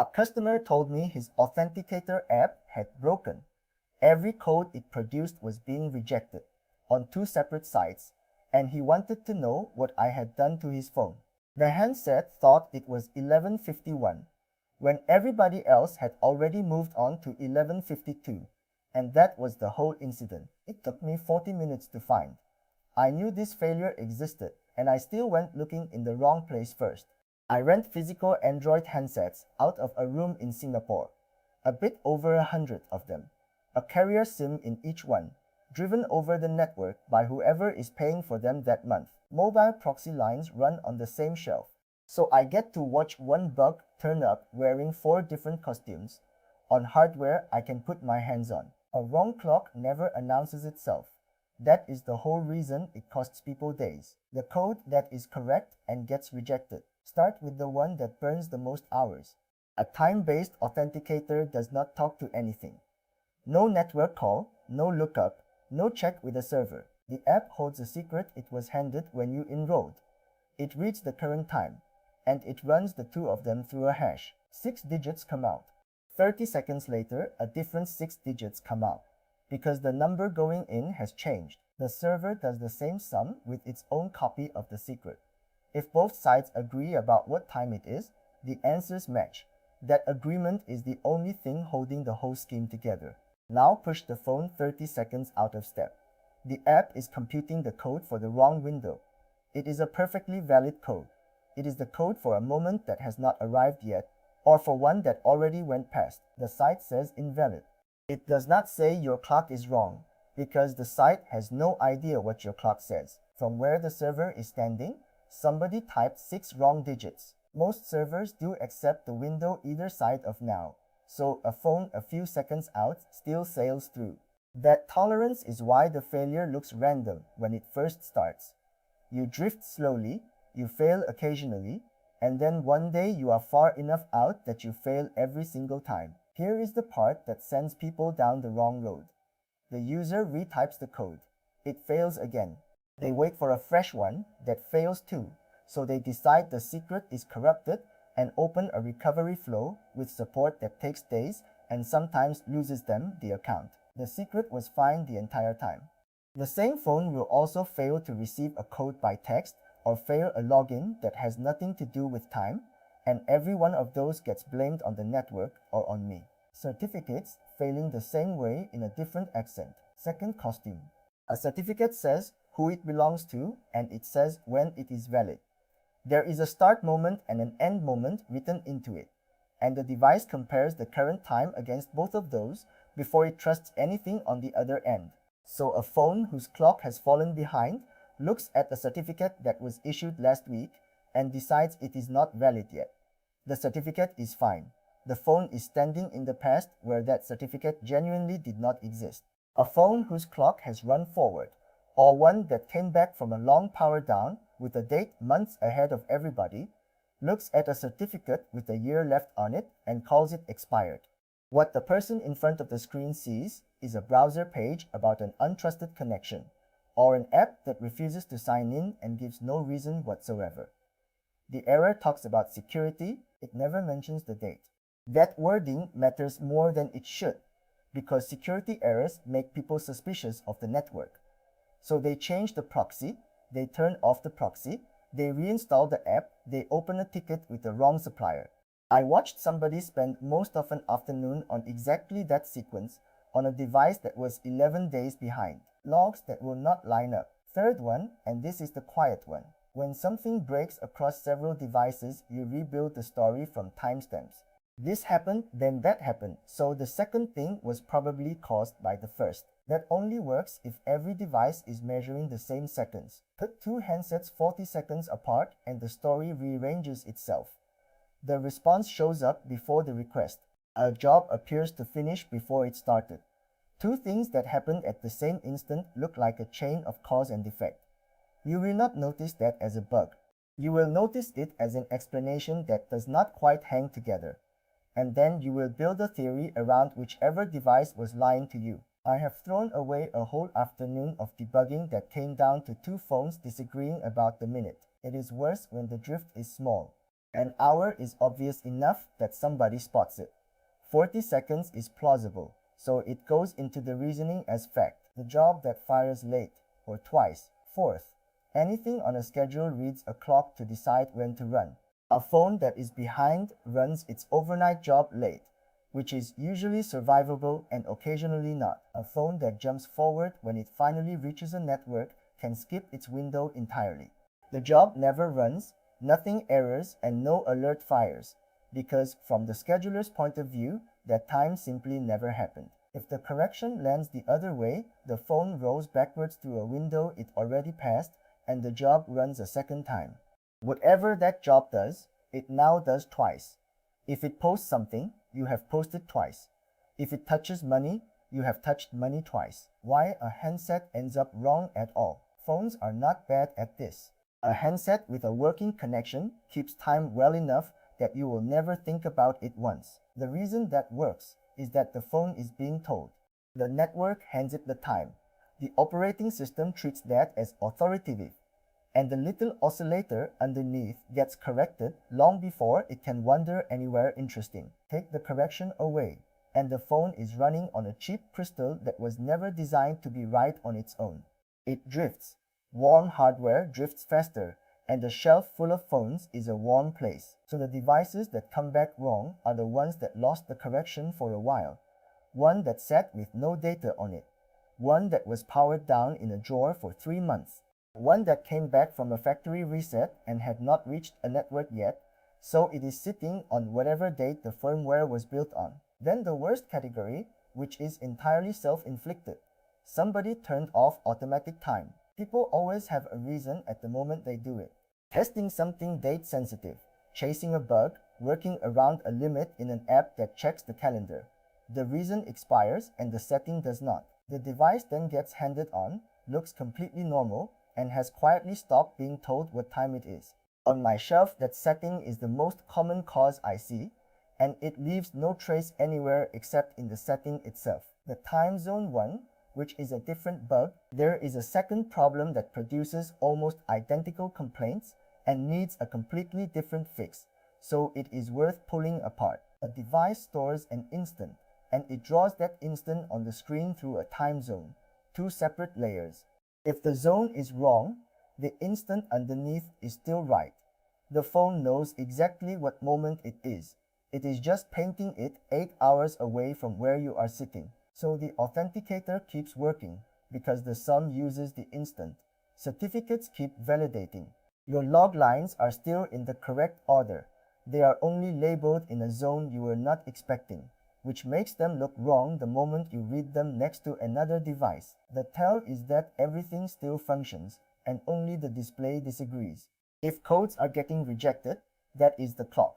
A customer told me his authenticator app had broken. Every code it produced was being rejected on two separate sites, and he wanted to know what I had done to his phone. The handset thought it was 11:51, when everybody else had already moved on to 11:52, and that was the whole incident. It took me 40 minutes to find. I knew this failure existed, and I still went looking in the wrong place first. I rent physical Android handsets out of a room in Singapore, a bit over 100 of them, a carrier SIM in each one, driven over the network by whoever is paying for them that month. Mobile proxy lines run on the same shelf, so I get to watch one bug turn up wearing 4 different costumes on hardware I can put my hands on. A wrong clock never announces itself. That is the whole reason it costs people days. The code that is correct and gets rejected. Start with the one that burns the most hours. A time-based authenticator does not talk to anything. No network call, no lookup, no check with the server. The app holds a secret it was handed when you enrolled. It reads the current time, and it runs the two of them through a hash. 6 digits come out. 30 seconds later, a different 6 digits come out, because the number going in has changed. The server does the same sum with its own copy of the secret. If both sides agree about what time it is, the answers match. That agreement is the only thing holding the whole scheme together. Now push the phone 30 seconds out of step. The app is computing the code for the wrong window. It is a perfectly valid code. It is the code for a moment that has not arrived yet, or for one that already went past. The site says invalid. It does not say your clock is wrong, because the site has no idea what your clock says. From where the server is standing, somebody typed 6 wrong digits. Most servers do accept the window either side of now, so a phone a few seconds out still sails through. That tolerance is why the failure looks random when it first starts. You drift slowly, you fail occasionally, and then one day you are far enough out that you fail every single time. Here is the part that sends people down the wrong road. The user retypes the code. It fails again. They wait for a fresh one that fails too, so they decide the secret is corrupted and open a recovery flow with support that takes days and sometimes loses them the account. The secret was fine the entire time. The same phone will also fail to receive a code by text or fail a login that has nothing to do with time, and every one of those gets blamed on the network or on me. Certificates failing the same way in a different accent. Second costume. A certificate says who it belongs to, and it says when it is valid. There is a start moment and an end moment written into it, and the device compares the current time against both of those before it trusts anything on the other end. So a phone whose clock has fallen behind looks at a certificate that was issued last week and decides it is not valid yet. The certificate is fine. The phone is standing in the past where that certificate genuinely did not exist. A phone whose clock has run forward, or one that came back from a long power down with a date months ahead of everybody, looks at a certificate with a year left on it and calls it expired. What the person in front of the screen sees is a browser page about an untrusted connection, or an app that refuses to sign in and gives no reason whatsoever. The error talks about security, it never mentions the date. That wording matters more than it should, because security errors make people suspicious of the network. So they change the proxy, they turn off the proxy, they reinstall the app, they open a ticket with the wrong supplier. I watched somebody spend most of an afternoon on exactly that sequence on a device that was 11 days behind. Logs that will not line up. Third one, and this is the quiet one. When something breaks across several devices, you rebuild the story from timestamps. This happened, then that happened, so the second thing was probably caused by the first. That only works if every device is measuring the same seconds. Put 2 handsets 40 seconds apart and the story rearranges itself. The response shows up before the request. A job appears to finish before it started. 2 things that happened at the same instant look like a chain of cause and effect. You will not notice that as a bug. You will notice it as an explanation that does not quite hang together. And then you will build a theory around whichever device was lying to you. I have thrown away a whole afternoon of debugging that came down to 2 phones disagreeing about the minute. It is worse when the drift is small. An hour is obvious enough that somebody spots it. 40 seconds is plausible, so it goes into the reasoning as fact. The job that fires late, or twice. Fourth, anything on a schedule reads a clock to decide when to run. A phone that is behind runs its overnight job late, which is usually survivable and occasionally not. A phone that jumps forward when it finally reaches a network can skip its window entirely. The job never runs, nothing errors, and no alert fires, because from the scheduler's point of view, that time simply never happened. If the correction lands the other way, the phone rolls backwards through a window it already passed, and the job runs a second time. Whatever that job does, it now does twice. If it posts something, you have posted twice. If it touches money, you have touched money twice. Why a handset ends up wrong at all? Phones are not bad at this. A handset with a working connection keeps time well enough that you will never think about it once. The reason that works is that the phone is being told. The network hands it the time. The operating system treats that as authoritative, and the little oscillator underneath gets corrected long before it can wander anywhere interesting. Take the correction away, and the phone is running on a cheap crystal that was never designed to be right on its own. It drifts. Warm hardware drifts faster, and a shelf full of phones is a warm place. So the devices that come back wrong are the ones that lost the correction for a while. One that sat with no data on it. One that was powered down in a drawer for 3 months. One that came back from a factory reset and had not reached a network yet, so it is sitting on whatever date the firmware was built on. Then the worst category, which is entirely self-inflicted. Somebody turned off automatic time. People always have a reason at the moment they do it. Testing something date sensitive, chasing a bug, working around a limit in an app that checks the calendar. The reason expires and the setting does not. The device then gets handed on, looks completely normal, and has quietly stopped being told what time it is. On my shelf, that setting is the most common cause I see, and it leaves no trace anywhere except in the setting itself. The time zone one, which is a different bug, there is a second problem that produces almost identical complaints and needs a completely different fix, so it is worth pulling apart. A device stores an instant, and it draws that instant on the screen through a time zone, two separate layers. If the zone is wrong, the instant underneath is still right. The phone knows exactly what moment it is. It is just painting it 8 hours away from where you are sitting. So the authenticator keeps working because the sum uses the instant. Certificates keep validating. Your log lines are still in the correct order. They are only labeled in a zone you were not expecting, which makes them look wrong the moment you read them next to another device. The tell is that everything still functions, and only the display disagrees. If codes are getting rejected, that is the clock.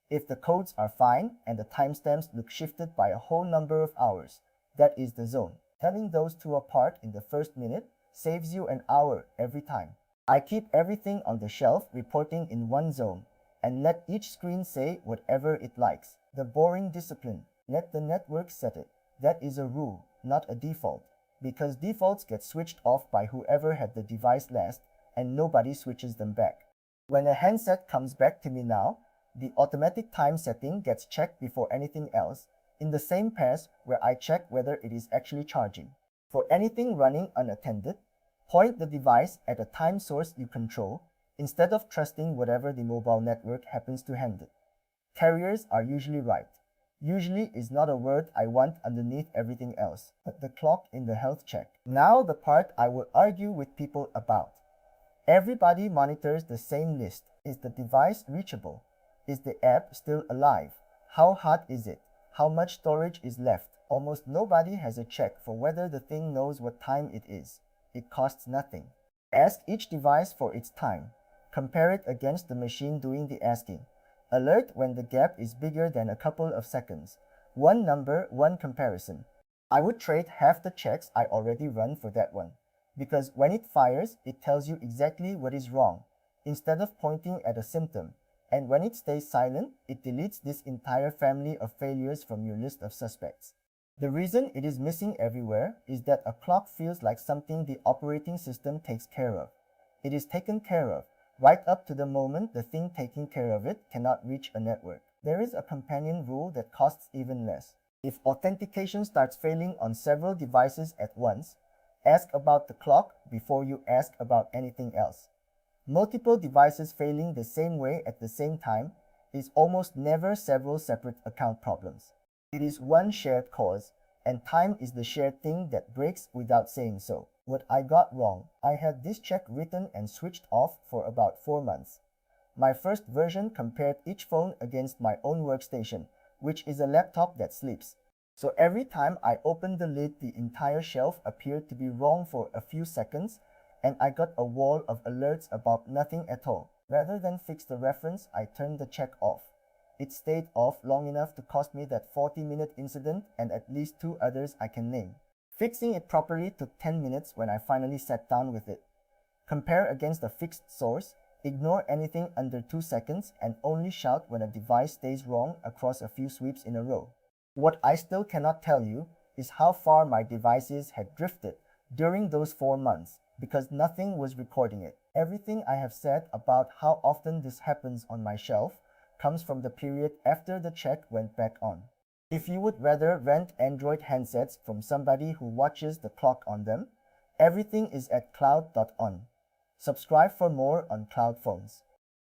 If the codes are fine and the timestamps look shifted by a whole number of hours, that is the zone. Telling those two apart in the first minute saves you an hour every time. I keep everything on the shelf reporting in one zone, and let each screen say whatever it likes. The boring discipline. Let the network set it. That is a rule, not a default, because defaults get switched off by whoever had the device last, and nobody switches them back. When a handset comes back to me now, the automatic time setting gets checked before anything else, in the same pass where I check whether it is actually charging. For anything running unattended, point the device at a time source you control, instead of trusting whatever the mobile network happens to hand it. Carriers are usually right. Usually is not a word I want underneath everything else, but the clock in the health check. Now the part I will argue with people about. Everybody monitors the same list. Is the device reachable? Is the app still alive? How hot is it? How much storage is left? Almost nobody has a check for whether the thing knows what time it is. It costs nothing. Ask each device for its time. Compare it against the machine doing the asking. Alert when the gap is bigger than a couple of seconds. One number, one comparison. I would trade half the checks I already run for that one, because when it fires, it tells you exactly what is wrong, instead of pointing at a symptom, and when it stays silent, it deletes this entire family of failures from your list of suspects. The reason it is missing everywhere is that a clock feels like something the operating system takes care of. It is taken care of, right up to the moment the thing taking care of it cannot reach a network. There is a companion rule that costs even less. If authentication starts failing on several devices at once, ask about the clock before you ask about anything else. Multiple devices failing the same way at the same time is almost never several separate account problems. It is one shared cause, and time is the shared thing that breaks without saying so. What I got wrong: I had this check written and switched off for about 4 months. My first version compared each phone against my own workstation, which is a laptop that sleeps. So every time I opened the lid, the entire shelf appeared to be wrong for a few seconds, and I got a wall of alerts about nothing at all. Rather than fix the reference, I turned the check off. It stayed off long enough to cost me that 40-minute incident and at least 2 others I can name. Fixing it properly took 10 minutes when I finally sat down with it. Compare against a fixed source, ignore anything under 2 seconds, and only shout when a device stays wrong across a few sweeps in a row. What I still cannot tell you is how far my devices had drifted during those 4 months, because nothing was recording it. Everything I have said about how often this happens on my shelf comes from the period after the check went back on. If you would rather rent Android handsets from somebody who watches the clock on them, everything is at cloud.one. Subscribe for more on cloud phones.